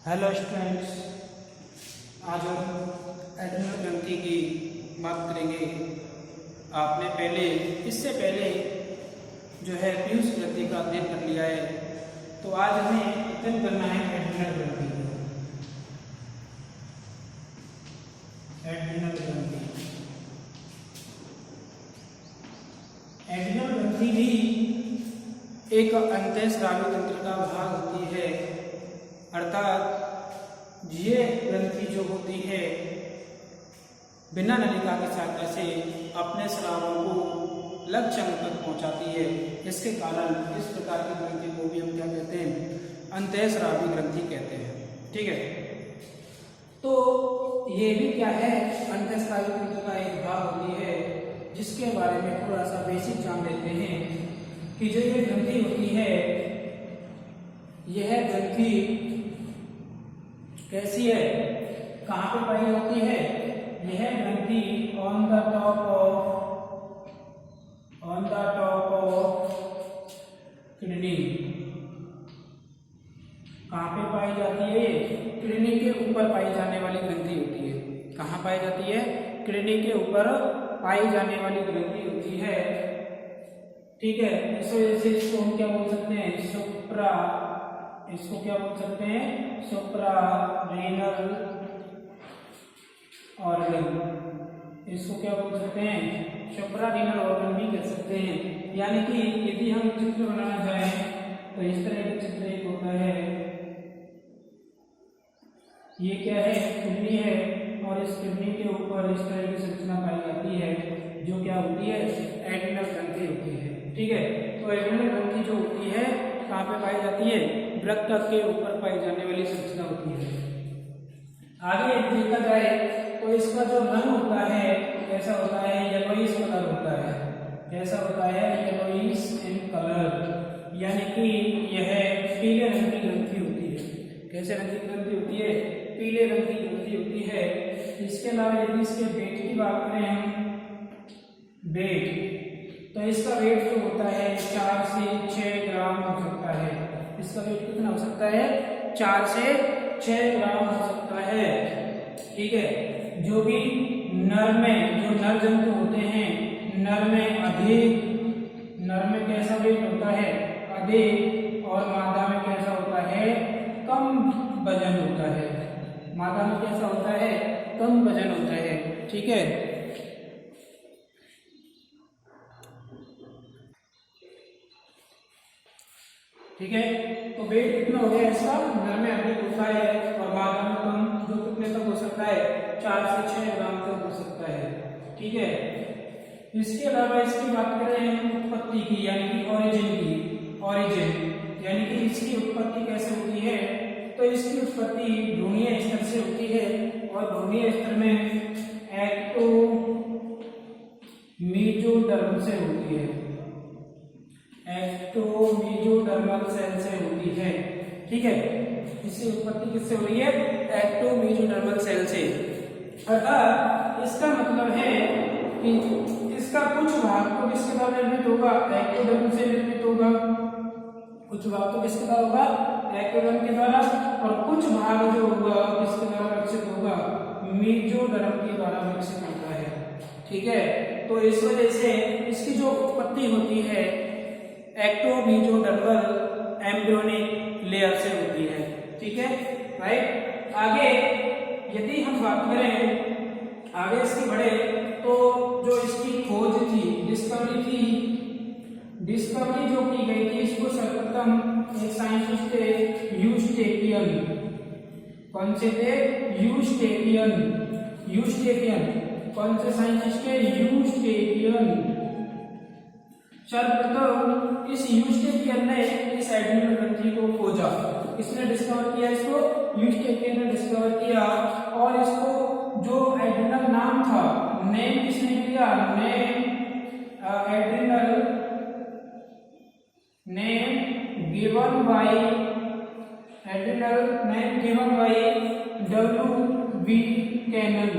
Hello students, आज हम adrenal ग्रंथि की बात करेंगे। आपने इससे पहले जो है पीयूष ग्रंथि का अध्ययन कर लिया है, तो आज हमें अध्ययन करना है एड्रिनल ग्रंथि। एड्रिनल ग्रंथि एड्रिनल ग्रंथि भी एक अंतःस्रावी तंत्र का भाग होती है, अर्थात ये ग्रंथि जो होती है बिना नलिका की सहायता से अपने स्रावों को लक्ष्य अंग तक पहुंचाती है। इसके कारण इस प्रकार की ग्रंथि को भी हम क्या कहते हैं? अंतःस्रावी ग्रंथि कहते हैं। ठीक है, तो ये भी क्या है? अंतःस्रावी तंत्र का एक भाग होती है, जिसके बारे में थोड़ा सा बेसिक जान लेते हैं कि जो ये ग्रंथि होती है, यह ग्रंथि कैसी है, कहाँ पे पाई जाती है? यह ग्रंथि on the top of kidney. कहाँ पे पाई जाती है? किडनी के ऊपर पाई जाने वाली ग्रंथि होती है। कहाँ पाई जाती है? किडनी के ऊपर पाई जाने वाली ग्रंथि होती है। ठीक है, इस वजह से इसको हम क्या बोल सकते हैं? इसको क्या बोल सकते हैं? सुप्रारेनल ऑर्गन। इसको क्या बोल सकते हैं? सुप्रारेनल ऑर्गन भी कह सकते हैं। यानी कि यदि हम चित्र बनाना चाहें तो इस तरह का चित्र एक होता है। ये क्या है? किडनी है, और इस किडनी के ऊपर इस तरह की संरचना पाई जाती है, जो क्या होती है? एड्रिनल ग्रंथि होती है। ठीक है, तो एड्रिनल ग्रंथि जो होती है कहाँ पे पाई जाती है? वृक्क के ऊपर पाई जाने वाली संरचना होती है। आगे देखा जाए तो इसका जो रंग होता है कैसा होता है? येलोइश कलर होता है। कैसा होता है? येलोइश इन कलर, यानी कि यह पीले रंग की ग्रंथि होती है। कैसे रंग की ग्रंथि होती है? पीले रंग की ग्रंथि होती है। इसके अलावा यदि इसके वेट की बात करें हम, वेट, तो इसका वेट जो होता है 4 से 6 ग्राम हो सकता है। इसका वेट कितना हो सकता है? 4 से 6 ग्राम हो सकता है। ठीक है, जो भी नर में जो नर जंतु होते हैं, नर में अधिक, नर में कैसा वेट होता है? अधिक, और मादा में कैसा होता है? कम वजन होता है। मादा में कैसा होता है? कम वजन होता है। ठीक है, ठीक है, तो वेट कितना हो गया इसका? नर में अधिक होता है और मादा में कम, जो कितने तक हो सकता है? 4 से 6 ग्राम तक हो सकता है। ठीक है, इसके अलावा इसकी बात करें हम उत्पत्ति की, यानी कि ओरिजिन, यानी कि इसकी उत्पत्ति कैसे होती है? तो इसकी उत्पत्ति भ्रूणीय स्तर से होती है, और भ्रूणीय स्तर में एक्टो मेसोडर्म से होती है। एक्टोमेसोडर्मल सेल से होती है। ठीक है, इसकी उत्पत्ति किससे हो रही है? एक्टोमेसोडर्मल सेल से। अर्थात इसका मतलब है कि इसका कुछ भाग तो किसके द्वारा निर्मित होगा? एक्टोडर्म से निर्मित होगा। कुछ भाग तो किसके द्वारा होगा? एक्टोडर्म के द्वारा, और कुछ भाग जो होगा किसके द्वारा विकसित होगा? मेसोडर्म के द्वारा विकसित होता है। ठीक है, तो इस वजह से इसकी जो उत्पत्ति होती है एक्टोमेसोडर्मल एम्ब्रियोनिक लेयर से होती है। ठीक है, राइट। आगे यदि हम बात करें, आगे इसकी बढ़े, तो जो इसकी खोज थी, डिस्कवरी जो की गई थी, इसको सर्वप्रथम एक साइंटिस्ट थे यूस्टेपियन। कौन से थे? यूस्टेपियन। कौन से साइंटिस्ट थे? यूस्टेपियन। सर्वप्रथम इस यूस्टेपियन ने इस एड्रिनल ग्रंथि को खोजा। किसने डिस्कवर किया इसको? यूस्टेपियन ने डिस्कवर किया, और इसको जो एड्रिनल नाम था, नेम किसने दिया? Adrenal name given by W.B. Cannon.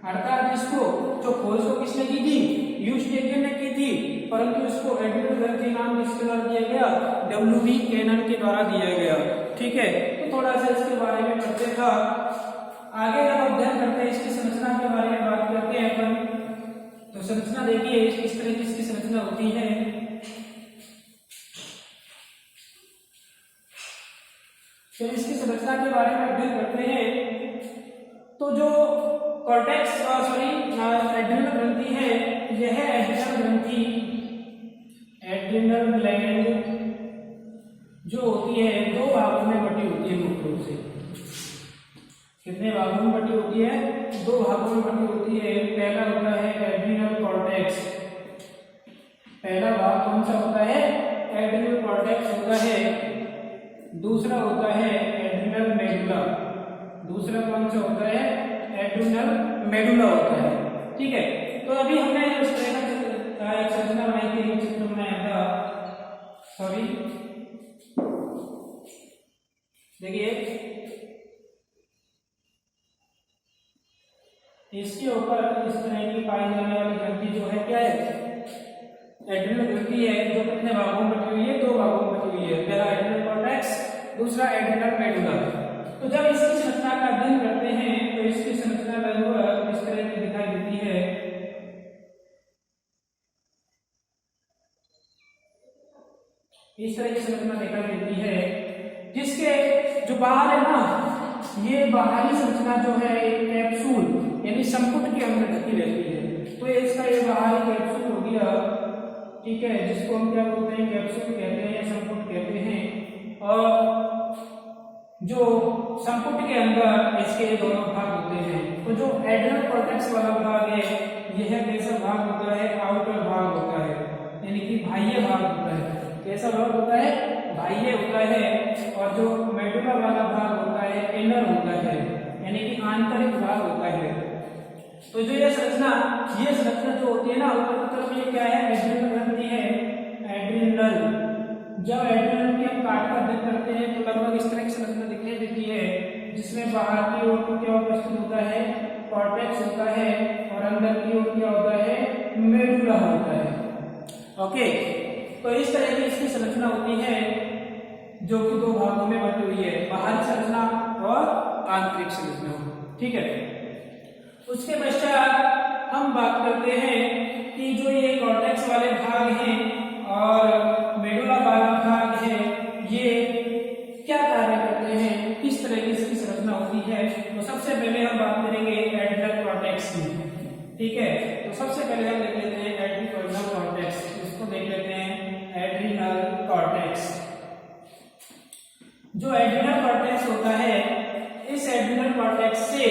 अर्थात इसको जो खोज तो किसने की थी? यूस्टेपियन ने की थी, परंतु इसको एड्रिनल ग्रंथि नाम किसके द्वारा दिया गया? W.B. कैनन के द्वारा दिया गया। ठीक है, तो थोड़ा सा इसके बारे में पढ़ते था। आगे जब अध्ययन करते हैं इसकी संरचना के बारे में बात करते हैं अपन, तो संरचना देखिए किस तरह की इसकी संरचना होती है। तो इसकी संरचना के बारे में अध्ययन करते हैं। तो जो कॉर्टेक्स एड्रिनल ग्रंथि है, यह एड्रिनल ग्रंथि, एड्रिनल ग्लैंड जो होती है दो भागों में बटी होती है मुख्य रूप से। कितने भागों में बटी होती है? दो भागों में बटी होती है। पहला होता है एड्रिनल कॉर्टेक्स। पहला भाग कौन सा होता है? एड्रिनल कॉर्टेक्स होता है। दूसरा होता है एड्रिनल मेडुला। दूसरा कौन सा होता है? एड्रिनल मेडुला होता है। ठीक है, तो अभी हमने इस तरह का एक संरचना बनाई थी, चित्र बनाया था। सॉरी, देखिए इसके ऊपर इस तरह की पाई जाने वाली ग्रंथि जो है क्या है? एड्रिनल ग्रंथि है, जो कितने भागों में बटी हुई है? दो भागों में बटी हुई है। पहला एड्रिनल कॉर्टेक्स, दूसरा एड्रिनल मेडुला। तो जब इसकी संरचना का अध्ययन करते हैं तो इसकी संरचना लगभग इस तरह की दिखाई देती है। इस तरह की संरचना दिखाई देती है, जिसके जो बाहर है ना, ये बाहरी संरचना जो है एक कैप्सूल यानी संपुट के अंदर ढकी रहती है। तो इसका ये बाहरी कैप्सूल हो गया, ठीक है, जिसको हम क्या बोलते हैं? कैप्सूल कहते हैं या संपुट कहते हैं। और जो संपुट के अंदर इसके दोनों भाग होते हैं। तो जो एड्रिनल कॉर्टेक्स वाला भाग है, यह कैसा भाग होता है? आउटर भाग होता है, यानी कि बाह्य भाग होता है। कैसा भाग होता है? बाह्य होता है। और जो मेडुला वाला भाग होता है, इनर होता है, यानी कि आंतरिक भाग होता है। तो जो ये संरचना जो होती है ना, ऊपर की तरफ ये क्या है? एड्रिनल ग्रंथि है, एड्रिनल। जब एड्रिनल की हम काट कर अध्ययन करते हैं तो लगभग इस तरह की संरचना दिखाई देती है, जिसमें बाहर की ओर क्या उपस्थित होता है? कॉर्टेक्स होता है, और अंदर की ओर क्या होता है? मेडुला होता है। ओके, तो इस तरह की इसकी संरचना होती है, जो कि दो भागों में बटी हुई है, बाहरी संरचना और आंतरिक संरचना। ठीक है, उसके पश्चात हम बात करते हैं कि जो ये कॉर्टेक्स वाले भाग हैं और मेडुला वाला भाग है, ये क्या कार्य करते हैं, किस तरह की इसकी संरचना होती है। तो सबसे पहले हम बात करेंगे एड्रिनल कॉर्टेक्स की। ठीक है, तो सबसे पहले हम देख लेते हैं एड्रिनल कॉर्टेक्स। इसको देख लेते हैं एड्रिनल कॉर्टेक्स। जो एड्रिनल कॉर्टेक्स होता है, इस एड्रिनल कॉर्टेक्स से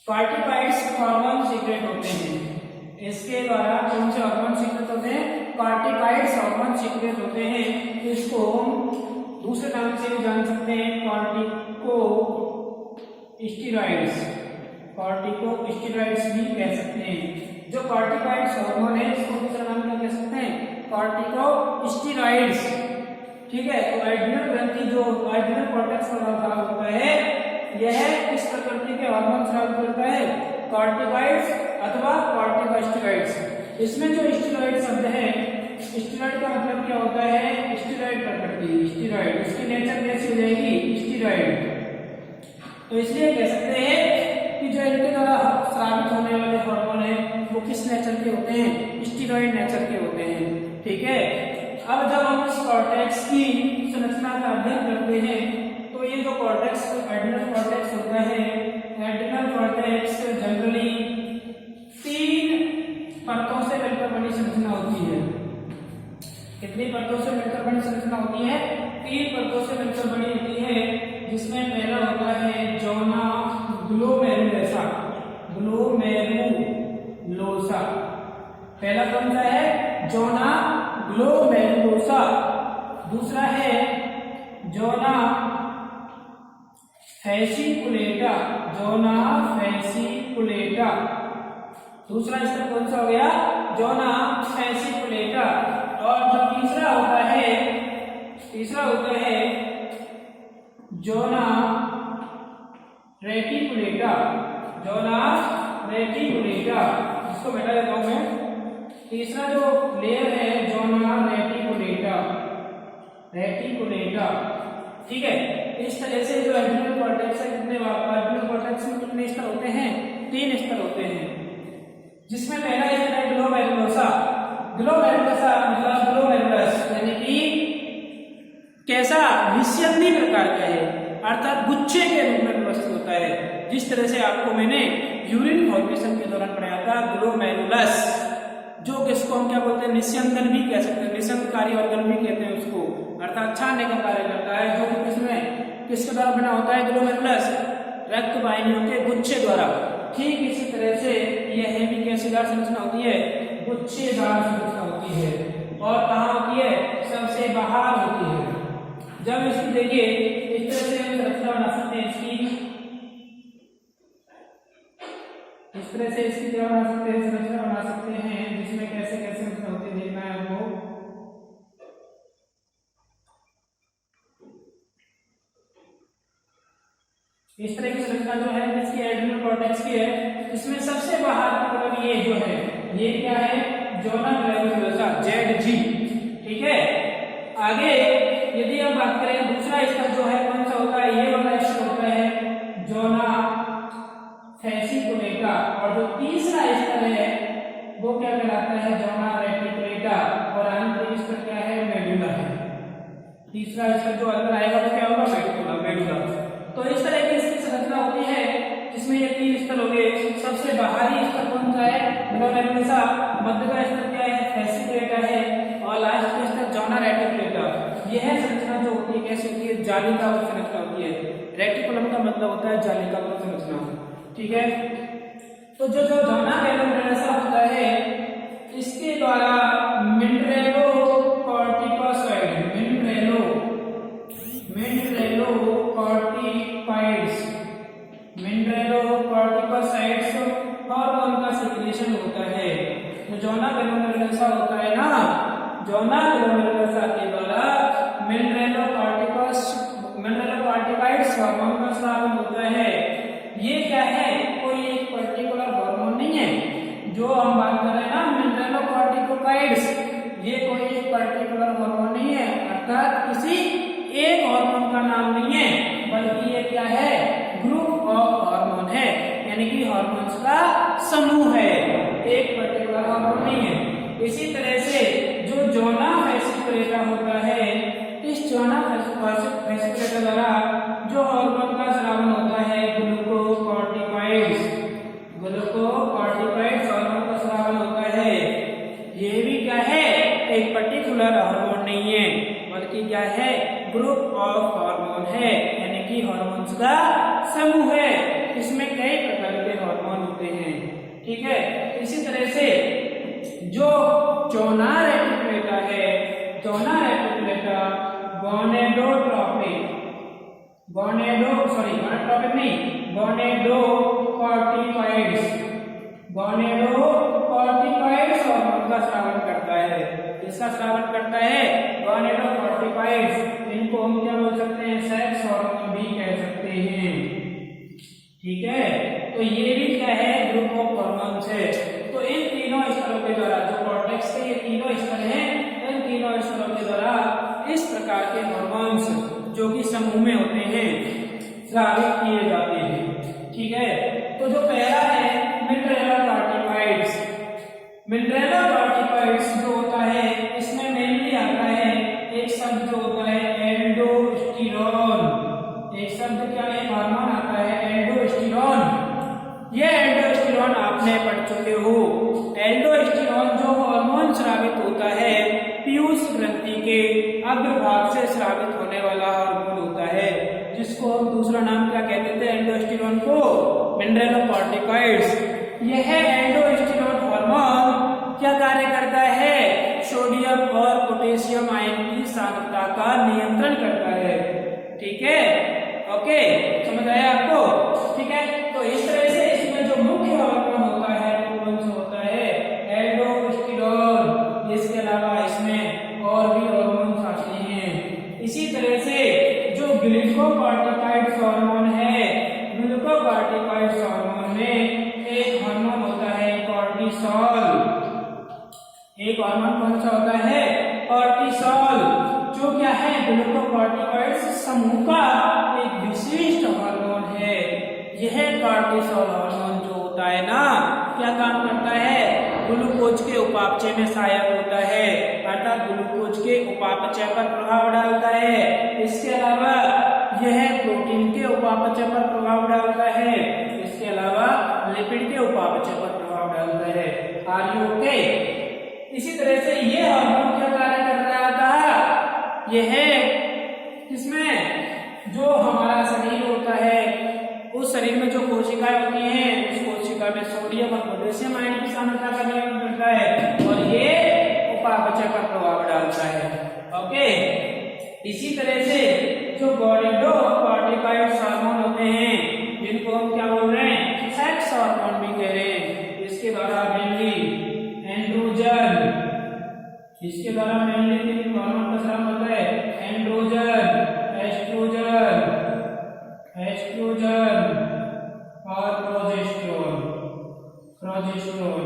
कार्टिकॉइड्स हार्मोन सीक्रेट होते हैं। इसके द्वारा कौन से हार्मोन सीक्रेट होते हैं? कार्टिकॉइड्स हार्मोन सीक्रेट होते हैं। इसको हम दूसरे नाम से भी जान सकते हैं, कॉर्टिकोस्टेरॉइड्स भी कह सकते हैं। जो कार्टिकॉइड्स हार्मोन है, इसको दूसरा नाम क्या कह सकते हैं? कॉर्टिकोस्टेरॉइड्स। ठीक है, तो एड्रिनल ग्रंथि जो एड्रिनल कॉर्टेक्स वाला भाग होता है, यह किस प्रकृति के हार्मोन स्राव करता है? कॉर्टिकॉइड्स अथवा कॉर्टिकोस्टेरॉइड्स। इसमें जो स्टेरॉइड शब्द है, स्टेरॉइड का मतलब क्या होता है? स्टेरॉइड प्रकृति, स्टेरॉइड। इसकी नेचर कैसी हो जाएगी? स्टेरॉइड। तो इसलिए कह सकते हैं कि जो इनके द्वारा स्रावित होने वाले हार्मोन है, वो किस नेचर के होते हैं? स्टेरॉइड नेचर के होते हैं। ठीक है, अब जब हम इस कॉर्टेक्स की संरचना का अध्ययन करते हैं, तो ये जो कॉर्टेक्स एड्रिनल कॉर्टेक्स होता है, एड्रिनल कॉर्टेक्स जनरली 3 परतों से मिलकर बनी संरचना होती है। कितनी परतों से मिलकर बनी संरचना होती है? 3 परतों से मिलकर बनी होती है, जिसमें पहला होता है जोना ग्लोमेरुलोसा। पहला कौन सा है? Zona glomerulosa. दूसरा है जोना फैसिकुलेटा। दूसरा इसका कौन सा हो गया? जोना फैसिकुलेटा। और जो तीसरा होता है जोना रेटिकुलेटा। इसको बैठा देता हूं मैं। तीसरा जो लेयर है जोना रेटिकुलेटा, रेटिकुलेटा, ठीक है। इस तरह से जो एड्रिनल कॉर्टेक्स है, कितने एड्रिनल कॉर्टेक्स में कितने स्तर होते हैं? 3 स्तर होते हैं, जिसमें पहला स्तर है ग्लोमेरुलोसा। ग्लोमेरुलोसा मतलब ग्लोमेरुलस यानी कि कैसा? निस्यंदी प्रकार का है, अर्थात गुच्छे के रूप में व्यवस्थित होता है। जिस तरह से आपको मैंने यूरिन फॉर्मेशन के दौरान पढ़ाया था, ग्लोमेरुलस, जो किसको हम क्या बोलते हैं? निस्यंदन भी कह सकते हैं, निस्यंदकारी ऑर्गन भी कहते हैं उसको, अर्थात छानने का कार्य करता है, जो कि किसके द्वारा बना होता है? ग्लोमेरुलस, रक्त वाहिनियों के गुच्छे द्वारा। ठीक इसी तरह से यह भी कैसेदार संरचना होती है? गुच्छेदार संरचना होती है। और कहाँ होती है? सबसे बाहर होती है। जब इसकी देखिए इस तरह से हम संरचना बना सकते हैं, इस तरह से इसकी क्या बना सकते हैं? संरचना बना सकते हैं, जिसमें कैसे कैसे संरचना होती है देखना है आपको। इस तरह की संरचना जो है इसकी एड्रिनल कॉर्टेक्स की है, इसमें सबसे बाहर की तरफ ये जो है, ये क्या है? जोना ग्लैंडुलोसा, ZG, ठीक है। आगे यदि हम बात करें दूसरा स्तर जो है कौन सा होता है? ये वाला स्तर होता है जोना फेसिकुलेटा, और जो तीसरा स्तर है वो क्या कहलाता है? जोना रेटिकुलेटा, और आंतरिक स्तर क्या है? मेडुला है। तीसरा स्तर जो अंदर आएगा वो क्या होगा? मेडुला। तो इस तरह की इसकी संरचना होती है, जिसमें ये 3 स्तर हो गए। सबसे बाहरी स्तर कौन सा है? ग्लोमेरुलोसा। मध्य का स्तर क्या है? फेसिकुलेटा है, और लास्ट का स्तर जोना रेटिकुलेटा। यह संरचना जो होती है कैसी होती है? जालिकावृत संरचना होती है। रेटिकुलम का मतलब होता है जालिकावृत संरचना, ठीक है। तो जो जोना ग्लैंडुलोसा होता है, इसके द्वारा मिनरेलो कॉर्टिकोसाइड, मिनरेलोकॉर्टिकोसाइड्स हार्मोन का सिक्रीशन होता है। तो जोना ग्लैंडुलोसा होता है ना, जोना ग्लैंडुलोसा के द्वारा मिनरेलोकॉर्टिकोइड्स हार्मोन का स्रावन होता है। ये क्या है? कोई एक पर्टिकुलर हार्मोन नहीं है जो हम बात कर रहे हैं ना, मिनरेलोकॉर्टिकोइड्स, ये कोई एक पर्टिकुलर हार्मोन नहीं है, अर्थात किसी एक हार्मोन का नाम नहीं है, बल्कि ये क्या है? ग्रुप ऑफ हार्मोन है, यानी कि हार्मोन्स का समूह है, एक पर्टिकुलर हार्मोन नहीं है। इसी तरह से जो जोना फेसिकुलेटा होता है, इस जोना फेसिकुलेटा द्वारा जो हार्मोन का स्रावन होता है ग्लूकोकॉर्टिकॉइड्स, हार्मोन का स्रावन होता है। ये भी क्या है? एक पर्टिकुलर हार्मोन नहीं है, बल्कि क्या है? ग्रुप ऑफ हार्मोन है, यानी कि हार्मोन्स का समूह है। इसमें कई प्रकार के हार्मोन होते हैं, ठीक है। इसी तरह से जो जोना रेटिकुलेटा है, जोना रेटिकुलेटा गोनेडोकॉर्टिकॉइड्स हार्मोन का स्रावन करता है। इसका स्रावन करता है गोनेडोकॉर्टिकॉइड्स, इनको हम क्या बोल सकते हैं? सेक्स हार्मोन भी कह सकते हैं, ठीक है। तो ये भी क्या है? ग्रुप ऑफ हार्मोन्स है। तो इन तीनों स्तरों के द्वारा, जो कॉर्टेक्स के ये तीनों स्तर हैं, इन तीनों स्तरों के द्वारा इस प्रकार के हार्मोन्स जो कि समूह में होते हैं स्रावित किए जाते हैं, ठीक है। तो जो पहला है मिनरेलोकॉर्टिकॉइड्स, मिनरेलोकॉर्टिकॉइड्स जो होता है, इसमें मेनली आता है एक शब्द जो होता है एल्डोस्टेरोन। एक शब्द क्या है? हार्मोन आता है एल्डोस्टेरोन। ये एल्डोस्टेरोन आपने पढ़ चुके हो। एल्डोस्टेरोन जो हार्मोन स्रावित होता है, पीयूष ग्रंथि के अग्रभाग से स्रावित होने वाला हार्मोन होता है, जिसको हम दूसरा नाम क्या कहते थे? एल्डोस्टेरोन को मिनरेलोकॉर्टिकॉइड्स। यह एल्डोस्टेरोन हार्मोन क्या कार्य करता है? सोडियम और पोटेशियम आयन की सांद्रता का नियंत्रण करता है, ठीक है। ओके, समझ आया आपको? ठीक है। तो इस तरह से इसमें जो मुख्य हार्मोन होता है वो कौन सा होता है? एल्डोस्टेरोन। इसके अलावा इसमें और भी हार्मोन्स आते हैं। इसी तरह से जो ग्लूकोकॉर्टिकॉइड्स हार्मोन है, ग्लूकोकॉर्टिकॉइड्स हार्मोन में एक हार्मोन होता है कॉर्टिसोल। हार्मोन कौन सा होता है? कॉर्टिसोल, जो क्या है ग्लूकोकॉर्टिकॉइड्स समूह का एक विशिष्ट हार्मोन है। यह कॉर्टिसोल हार्मोन जो होता है ना, क्या काम करता है? ग्लूकोज के उपापचय में सहायक होता है, अर्थात ग्लूकोज के उपापचय पर प्रभाव डालता है। इसके अलावा यह प्रोटीन के उपापचय पर प्रभाव डालता है, इसके अलावा लिपिड के उपापचय पर प्रभाव डालता है। Are you okay? इसी तरह से ये हार्मोन क्या कार्य कर रहा था? यह किसमें, जो हमारा शरीर होता है, उस शरीर में जो कोशिकाएं होती हैं, उस कोशिका में सोडियम और पोटेशियम आयन की सांद्रता का नियमन करता है और ये उपापचय पर प्रभाव डालता है। ओके, इसी तरह से जो गोनाडोकॉर्टिकॉइड्स हार्मोन होते हैं, जिनको हम क्या बोल रहे हैं? सेक्स हार्मोन भी कह रहे हैं। इसके द्वारा मेनली एंड्रोजन, इसके द्वारा मेनली किन हार्मोन का स्राव होता है? एंड्रोजन, एस्ट्रोजन, एस्ट्रोजन और प्रोजेस्टेरोन, प्रोजेस्टेरोन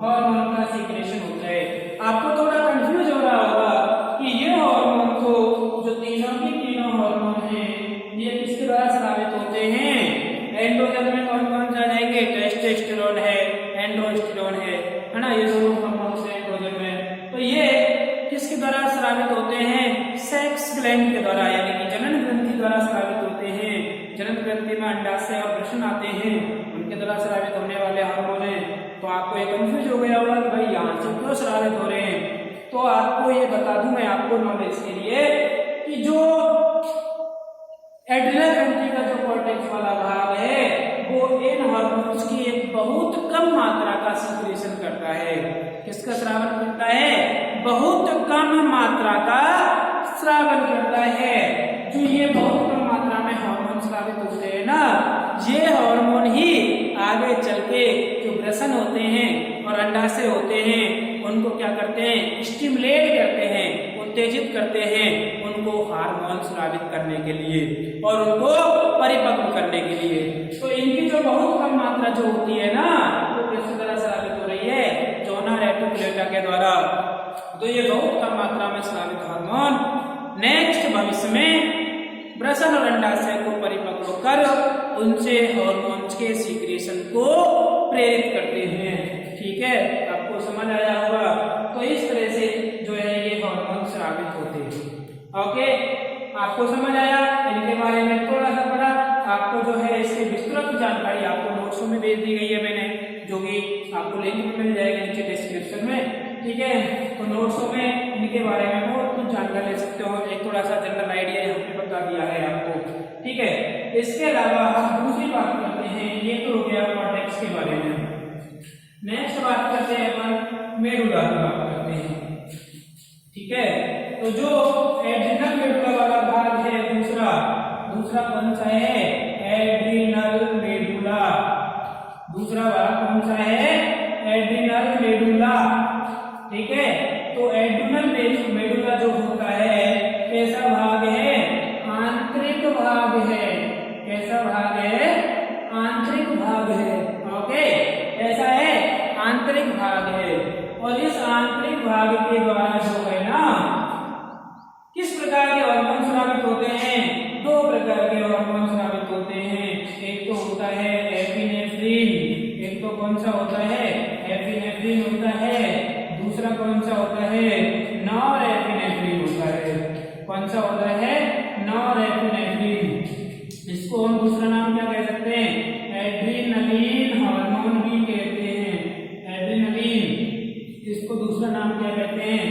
हार्मोन का सीक्रेशन होता है। आपको थोड़ा कंफ्यूज हो रहा होगा कि ये हार्मोन को, जो तीनों की तीनों हार्मोन हैं, ये किसके द्वारा स्रावित होते हैं? एंड्रोजन में कौन कौन से आ जाएंगे? टेस्टोस्टेरोन है, एंड्रोस्टेरोन है ना, ये दोनों हार्मोन्स हैं एंड्रोजन में। तो ये किसके द्वारा स्रावित होते हैं? सेक्स ग्लैंड के द्वारा, यानी कि जनन ग्रंथि द्वारा स्रावित होते हैं। जनन ग्रंथि में अंडाशय और वृषण आते हैं, उनके द्वारा स्रावित होने वाले हार्मोन हैं। तो आपको ये कंफ्यूज हो गया होगा कि भाई यहाँ से क्यों स्रावित हो रहे हैं। तो आपको ये बता दूं मैं आपको नॉलेज के लिए कि जो एड्रिनल ग्रंथि का जो कॉर्टेक्स वाला भाग है, वो इन हार्मोन्स की एक बहुत कम मात्रा का सीक्रेशन करता है। किसका स्रावन करता है? बहुत कम मात्रा का स्रावन करता है। जो ये बहुत कम मात्रा में हार्मोन स्रावित होते हैं ना, ये हार्मोन ही आगे चल के जो वृषण होते हैं और अंडाशय होते हैं, उनको क्या करते हैं? स्टिमुलेट करते हैं, उत्तेजित करते हैं उनको हार्मोन स्रावित करने के लिए और उनको परिपक्व करने के लिए। तो इनकी जो बहुत कम मात्रा जो होती है ना, वो किस तरह स्रावित हो रही है? जोना रेटिकुलेटा के द्वारा। तो ये बहुत कम मात्रा में स्रावित हार्मोन नेक्स्ट भविष्य में वृषण और अंडाशय को परिपक्व कर उनसे हार्मोन्स के सीक्रेशन को प्रेरित करते हैं। ठीक है, आपको समझ आया होगा। तो इस तरह से जो है ये हार्मोन स्रावित होते हैं। ओके, आपको समझ आया? इनके बारे में थोड़ा सा पढ़ा। आपको जो है इसकी विस्तृत जानकारी आपको नोट्सों में भेज दी गई है मैंने, जो कि आपको लिंक में मिल जाएगा नीचे डिस्क्रिप्शन में। ठीक है, तो नोट्सों में इनके बारे में बहुत कुछ जानकारी ले सकते हो। एक थोड़ा सा जनरल आइडिया यहाँ पे बता दिया है आपको। ठीक है, इसके अलावा हम दूसरी बात करते हैं, ये तो हो गया कॉर्टेक्स के बारे में। नेक्स्ट बात करते हैं अपन मेडुला की बात करते हैं। ठीक है, तो जो एड्रिनल मेडुला वाला भाग है, दूसरा कौन सा है? Adrenal medulla. दूसरा भाग कौन सा है? Adrenal medulla. ठीक है, तो एड्रिनल मेडुला जो होता है, कैसा भाग है? आंतरिक भाग है। कैसा भाग है? आंतरिक भाग है। ओके, ऐसा है, आंतरिक भाग है। और इस आंतरिक भाग के द्वारा जो है ना, किस प्रकार के हार्मोन स्रावित होते हैं? दो प्रकार के हार्मोन स्रावित होते हैं। एक तो होता है एपिनेफ्रिन, एक तो कौन सा होता है? एपिनेफ्रिन होता है। दूसरा कौन सा होता है? नॉरएपिनेफ्रिन होता है। कौन सा होता है? नॉरएपिनेफ्रिन। इसको हम दूसरा नाम क्या कह सकते हैं? एड्रिनलिन हार्मोन भी कहते हैं। एड्रिनलिन, इसको दूसरा नाम क्या कहते हैं?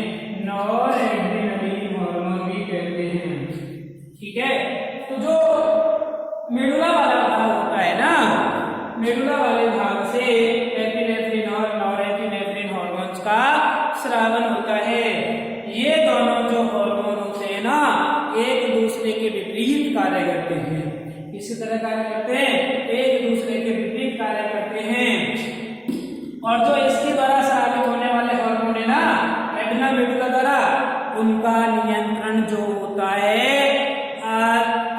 नॉरएड्रिनलिन हार्मोन भी कहते हैं। ठीक है, तो जो मेडुला वाला भाग होता है ना, मेडुला वाले भाग से एपिनेफ्रिन और नॉरएपिनेफ्रिन हार्मोन्स का स्रावन होता है। ये दोनों जो हार्मोन होते हैं ना, एक दूसरे के विपरीत कार्य करते हैं। इसी तरह कार्य करते हैं, एक दूसरे के विपरीत कार्य करते हैं। और जो इसके द्वारा स्रावित होने वाले हार्मोन है ना, एड्रिनल मेडुला द्वारा, उनका नियंत्रण जो होता है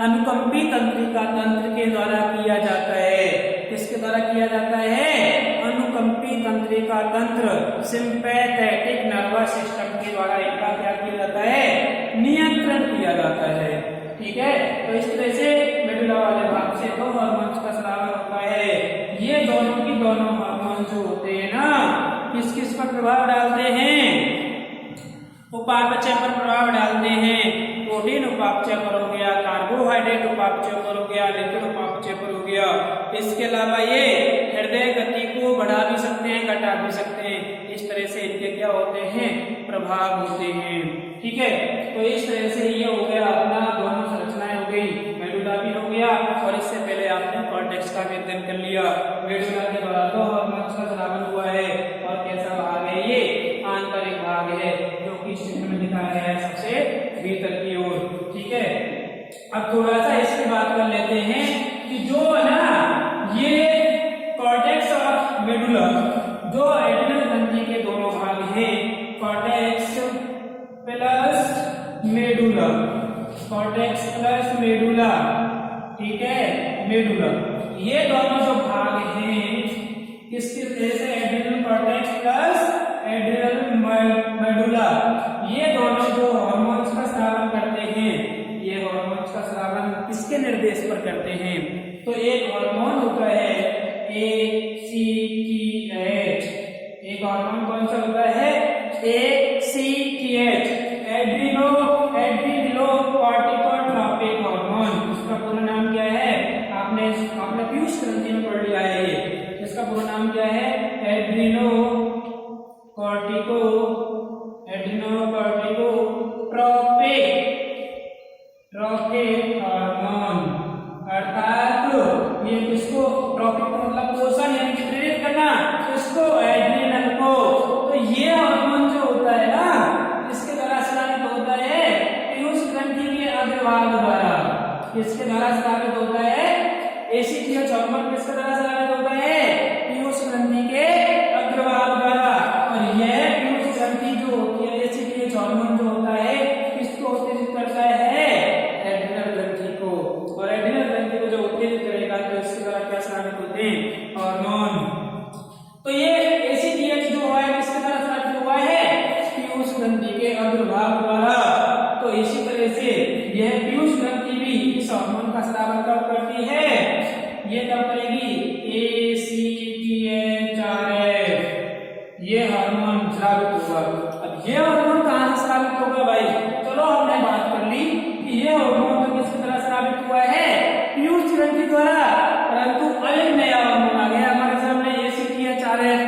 अनुकंपी तंत्रिका तंत्र के द्वारा किया जाता है। किसके द्वारा किया जाता है? अनुकंपी तंत्रिका तंत्र, सिंपैथेटिक नर्वस किया जाता है, नियंत्रण किया जाता है। ठीक है, तो इस तरह से मेडुला वाले भाग से दो हार्मोन्स का स्राव होता है। ये दोनों की दोनों हार्मोन जो होते हैं ना, किस किस पर प्रभाव डालते हैं? उपापचय पर प्रभाव डालते हैं। प्रोटीन उपापचय पर हो गया, कार्बोहाइड्रेट उपापचय पर हो गया, लिपिड उपापचय पर हो गया। इसके अलावा ये हृदय गति को बढ़ा भी सकते हैं, घटा भी सकते हैं। इस तरह से इनके क्या होते हैं? प्रभाव होते हैं। ठीक है, तो इस तरह से ये हो गया अपना दोनों संरचनाएं हो गई, मेडुला भी हो गया और इससे पहले आपने कॉर्टेक्स का भी अध्ययन कर लिया। मेडुला के द्वारा दो हार्मोन्स का स्रावन हुआ है और कैसा भाग है? ये आंतरिक भाग है, जो कि चित्र में दिखाया गया है सबसे भीतर की ओर। ठीक है, अब थोड़ा सा इसकी बात कर लेते हैं कि जो है ना ये कॉर्टेक्स और मेडुला, जो एड्रिनल ग्रंथि के दोनों भाग हैं, cortex plus medulla, cortex plus medulla. ठीक है, मेडुला, ये दोनों जो भाग हैं किसके वजह से? Adrenal cortex plus adrenal medulla, ये दोनों जो हार्मोन्स का स्रावन करते हैं, ये हार्मोन्स का स्रावन किसके निर्देश पर करते हैं? तो एक हार्मोन होता है ACTH। एक हार्मोन कौन सा होता है? ACTH, adrenocorticotropic hormone. इसका पूरा नाम क्या है? आपने पीयूष ग्रंथि में पढ़ लिया है ये। इसका पूरा नाम क्या है? एड्रिनोकॉर्टिकोट्रोपिक हार्मोन। अर्थात ये किसको? ट्रोपिक का मतलब पोषण यानी कि प्रेरित करना, किसको? एड्रिनल को। तो ये हार्मोन जो होता है ना, इसके द्वारा स्रावित होता है पीयूष ग्रंथि के अग्रभाग द्वारा। किसके द्वारा स्रावित होता है? ACTH हार्मोन किसके द्वारा स्रावित होता है? पीयूष ग्रंथि के अग्रभाग द्वारा। और यह पीयूष ग्रंथि जो होती है, ACTH हार्मोन जो होता है, किसको उत्तेजित करता है? एड्रिनल ग्रंथि को। और एड्रिनल ग्रंथि को जो उत्तेजित करेगा तो इसके द्वारा क्या स्रावित होते हैं? हार्मोन। तो ये ACTH जो है किसके द्वारा स्रावित हुआ है? पीयूष ग्रंथि के अग्रभाग द्वारा। तो इसी तरह से यह पीयूष ग्रंथि भी इस हार्मोन का स्रावन कब करती है? ये कब करेगी? ACTH-RF, ये हार्मोन स्रावित होगा। अब ये हार्मोन कहां से स्रावित होगा भाई? चलो हमने बात कर ली कि ये हार्मोन तो किसकी तरह स्रावित हुआ है? पीयूष ग्रंथि द्वारा। परंतु अब एक नया हार्मोन आ गया हमारे सामने, ACTH-RF।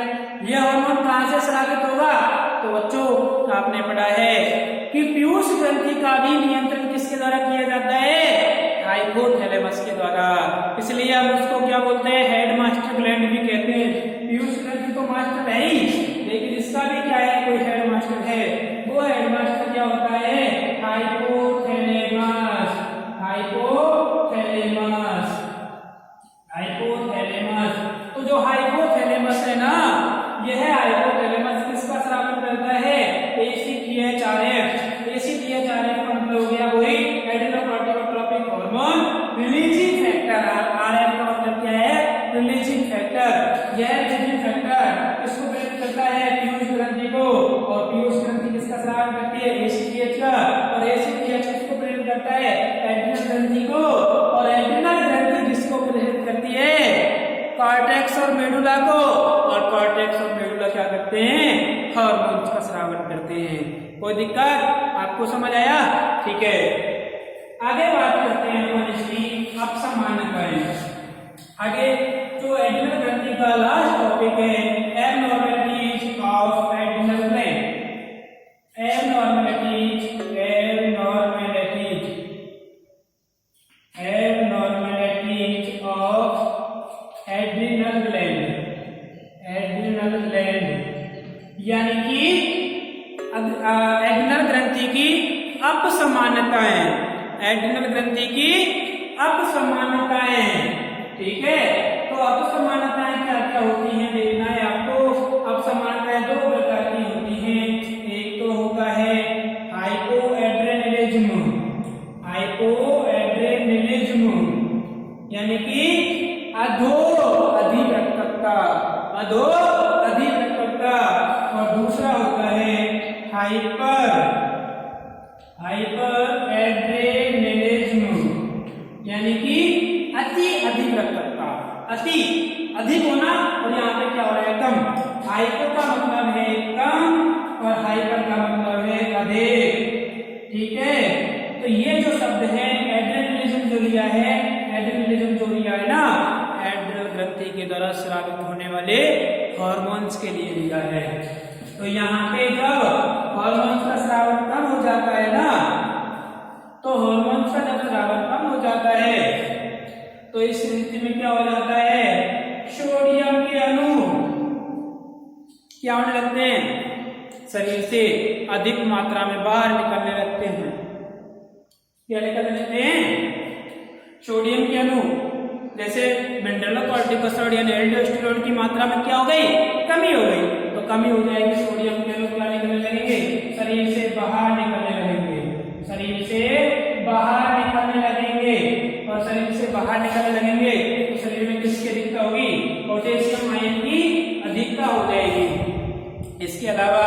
ये हार्मोन कहां से स्रावित होगा? तो बच्चों आपने पढ़ा है कि पीयूष ग्रंथि का भी नियंत्रण किसके द्वारा किया जाता है? हाइपोथैलेमस के द्वारा। इसलिए हम उसको क्या बोलते हैं? हेड मास्टर ग्लैंड भी कहते हैं। पीयूष ग्रंथि तो मास्टर है ही, लेकिन इसका भी क्या है? कोई हेड मास्टर है। वो हेड मास्टर क्या होता है? हाइपोथैलेमस। Hypothalamus, hypothalamus. तो जो हाइपोथैलेमस है ना, यह हाइपोथैलेमस किसका स्रावन करता है? ACTH-RF। ACTH-RF का मतलब हो गया वही एड्रिनोकॉर्टिकोट्रोपिक हार्मोन रिलीजिंग फैक्टर। RF का मतलब क्या है? Releasing factor. यह रिलीजिंग फैक्टर किसको प्रेरित करता है? पीयूष ग्रंथि को। और पीयूष ग्रंथि किसका स्रावन करती है? ACTH का। और ACTH किसको प्रेरित करता है? एड्रिनल ग्रंथि को। और एड्रिनल ग्रंथि किसको प्रेरित करती है? कॉर्टेक्स और मेडुला को। और कॉर्टेक्स और मेडुला क्या करते हैं? हार्मोन्स का स्रावन करते हैं। कोई दिक्कत? आपको समझ आया? ठीक है, आगे बात करते हैं अपन इसकी अपसमानताएं। आगे जो एड्रिनल ग्रंथि का लास्ट टॉपिक है, abnormalities of adrenal gland. Abnormalities of adrenal gland. Adrenal gland यानी कि एड्रिनल ग्रंथि की अपसमानताएं। एड्रिनल ग्रंथि की अपसमानताएं। ठीक है, तो अपसमानताएं क्या क्या होती हैं देखना है आपको। अपसमानताएं दो प्रकार की होती हैं। एक तो होता है हाइपोएड्रेनलिज्म। हाइपोएड्रेनलिज्म यानी कि अधिवृक्कता। अधिवृक्कता। और दूसरा होता है हाइपर हाइपर एड्रेनलिज्म यानी कि अति अधिक रक्तता, अति अधिक होना, और यहाँ पे क्या हो रहा है कम। हाइपर का मतलब है कम और हाइपर का मतलब है अधिक, ठीक है। तो ये जो शब्द है एड्रेनलिज्म जो लिया है, एड्रेनलिज्म जो लिया है ना, एड्रेनल ग्रंथि के द्वारा स्रावित होने वाले हार्मोन्स के लिए लिया है। तो यहाँ पे जब हार्मोन्स का स्रावन कम हो जाता है ना, तो हार्मोन्स का जब स्रावन कम हो जाता है तो इस स्थिति में क्या हो जाता है, सोडियम के अणु क्या होने लगते हैं, शरीर से अधिक मात्रा में बाहर निकलने लगते हैं। क्या निकलने लगते हैं, सोडियम के अणु, जैसे मिनरल कॉर्टिकोस्टेरॉइड यानी एल्डोस्टेरोन की मात्रा में क्या हो गई, कमी हो गई। तो कमी हो जाएगी, सोडियम के अणु क्या निकलने लगेंगे, शरीर से बाहर निकलने लगेंगे, शरीर से बाहर निकलने लगेंगे, और शरीर से बाहर निकलने लगेंगे तो शरीर में किसकी अधिकता होगी, पोटेशियम आयन की अधिकता हो जाएगी। इसके अलावा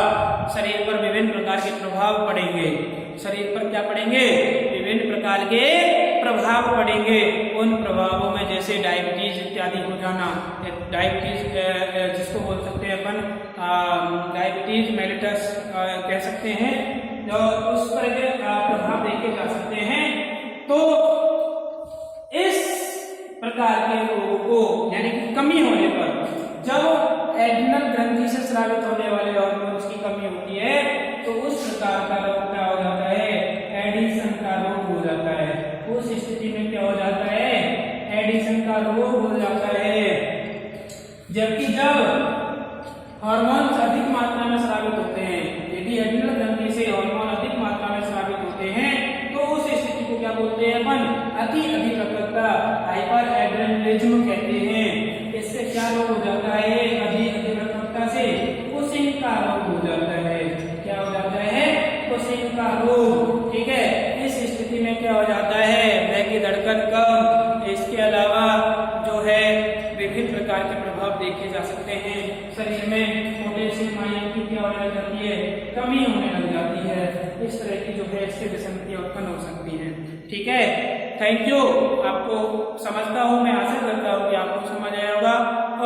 शरीर पर विभिन्न प्रकार के प्रभाव पड़ेंगे, शरीर पर क्या पड़ेंगे, विभिन्न प्रकार के प्रभाव पड़ेंगे। उन प्रभावों में जैसे डायबिटीज इत्यादि हो जाना, डायबिटीज जिसको बोल सकते हैं अपन डायबिटीज मेलिटस कह सकते हैं, जो उस पर प्रभाव देखे जा सकते हैं। तो इस प्रकार के लोगों को यानी कि कमी होने पर, जब एड्रिनल ग्रंथि से स्रावित होने वाले हार्मोन्स की कमी होती है तो उस प्रकार का रोग क्या हो जाता है, एडिशन का रोग हो जाता है। उस स्थिति में क्या हो जाता है, एडिशन का रोग हो जाता है। जबकि जब हार्मोन्स अधिक मात्रा में स्रावित होते हैं, यदि एड्रिनल ग्रंथि से हार्मोन अधिक मात्रा में स्रावित होते हैं तो उस स्थिति को क्या बोलते हैं अपन, अति अधिक रक्तता, हाइपर एड्रेनलिज्म कहते हैं। इससे क्या रोग हो जाता है, अधिक रक्तता से कुशिंग का रोग हो जाता है। क्या हो जाता है, कुशिंग का रोग, ठीक है। इस स्थिति में क्या हो जाता है, हृदय की धड़कन कम, इसके अलावा जो है विभिन्न प्रकार के प्रभाव देखे जा सकते हैं। शरीर में पोटेशियम आयन की क्या होने लग जाती है, कमी होने लग जाती है। इस तरह की जो है इससे विषमताएं उत्पन्न हो सकती हैं, ठीक है। थैंक यू, आपको समझता हूँ, मैं आशा करता हूँ कि आपको समझ आया होगा।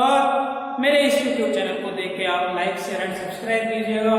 और मेरे इस यूट्यूब चैनल को देख के आप लाइक शेयर एंड सब्सक्राइब कीजिएगा।